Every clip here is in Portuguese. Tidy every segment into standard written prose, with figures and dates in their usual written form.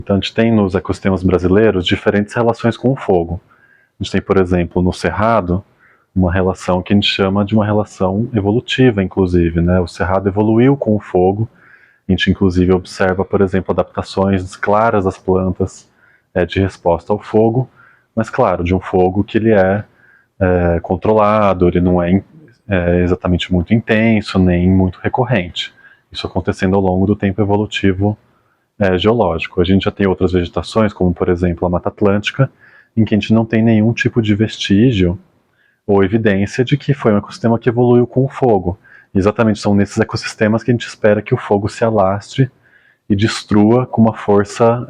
Então a gente tem nos ecossistemas brasileiros diferentes relações com o fogo. A gente tem, por exemplo, no Cerrado, uma relação que a gente chama de uma relação evolutiva, inclusive, né? O Cerrado evoluiu com o fogo. A gente, inclusive, observa, por exemplo, adaptações claras das plantas de resposta ao fogo, mas, claro, de um fogo que ele é controlado, ele não é exatamente muito intenso, nem muito recorrente. Isso acontecendo ao longo do tempo evolutivo geológico. A gente já tem outras vegetações, como, por exemplo, a Mata Atlântica, em que a gente não tem nenhum tipo de vestígio ou evidência de que foi um ecossistema que evoluiu com o fogo. E exatamente são nesses ecossistemas que a gente espera que o fogo se alastre e destrua com uma força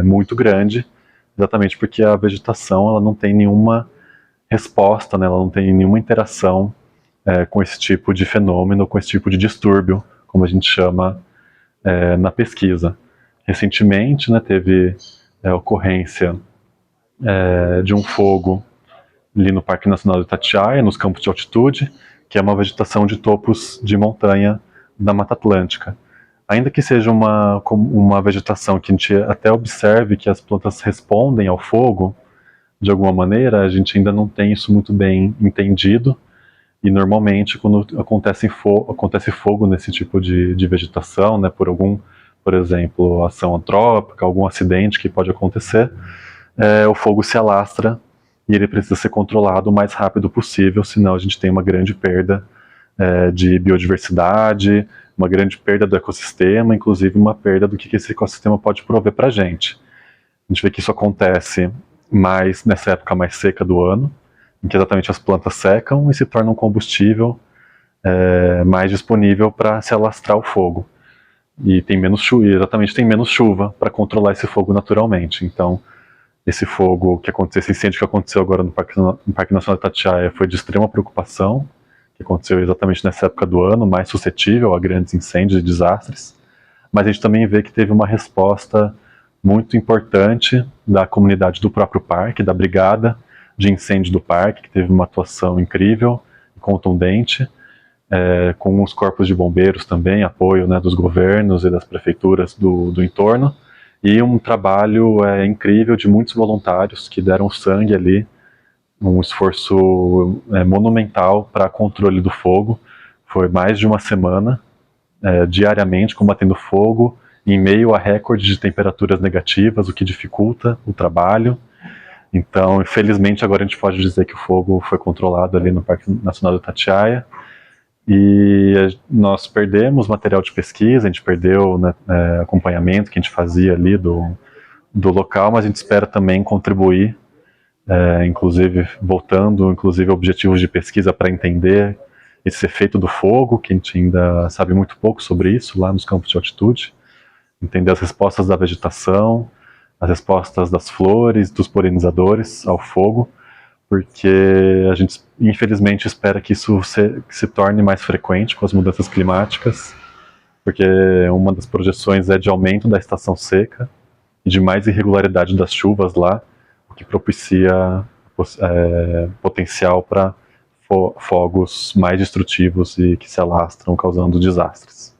muito grande, exatamente porque a vegetação ela não tem nenhuma resposta, né, ela não tem nenhuma interação com esse tipo de fenômeno, com esse tipo de distúrbio, como a gente chama na pesquisa. Recentemente, né, teve a ocorrência de um fogo ali no Parque Nacional do Itatiaia, nos campos de altitude, que é uma vegetação de topos de montanha da Mata Atlântica. Ainda que seja uma vegetação que a gente até observe que as plantas respondem ao fogo, de alguma maneira, a gente ainda não tem isso muito bem entendido, e normalmente quando acontece fogo nesse tipo de vegetação, né, por exemplo, ação antrópica, algum acidente que pode acontecer, o fogo se alastra e ele precisa ser controlado o mais rápido possível, senão a gente tem uma grande perda de biodiversidade, uma grande perda do ecossistema, inclusive uma perda do que esse ecossistema pode prover para a gente. A gente vê que isso acontece mais nessa época mais seca do ano, em que exatamente as plantas secam e se torna um combustível mais disponível para se alastrar o fogo. E tem menos chuva, exatamente tem menos chuva para controlar esse fogo naturalmente. Então, esse fogo que aconteceu, esse incêndio que aconteceu agora no Parque Nacional de Itatiaia foi de extrema preocupação, que aconteceu exatamente nessa época do ano, mais suscetível a grandes incêndios e desastres. Mas a gente também vê que teve uma resposta muito importante da comunidade do próprio parque, da brigada de incêndio do parque, que teve uma atuação incrível, contundente, com os corpos de bombeiros também, apoio, né, dos governos e das prefeituras do entorno, e um trabalho incrível de muitos voluntários que deram sangue ali, um esforço monumental para controle do fogo. Foi mais de uma semana, diariamente, combatendo fogo, em meio a recordes de temperaturas negativas, o que dificulta o trabalho. Então, infelizmente, agora a gente pode dizer que o fogo foi controlado ali no Parque Nacional do Itatiaia. E nós perdemos material de pesquisa, a gente perdeu, né, acompanhamento que a gente fazia ali do local, mas a gente espera também contribuir, inclusive voltando, inclusive objetivos de pesquisa para entender esse efeito do fogo, que a gente ainda sabe muito pouco sobre isso lá nos campos de altitude, entender as respostas da vegetação, as respostas das flores, dos polinizadores ao fogo, porque a gente infelizmente espera que isso se torne mais frequente com as mudanças climáticas, porque uma das projeções é de aumento da estação seca e de mais irregularidade das chuvas lá, o que propicia potencial para fogos mais destrutivos e que se alastram causando desastres.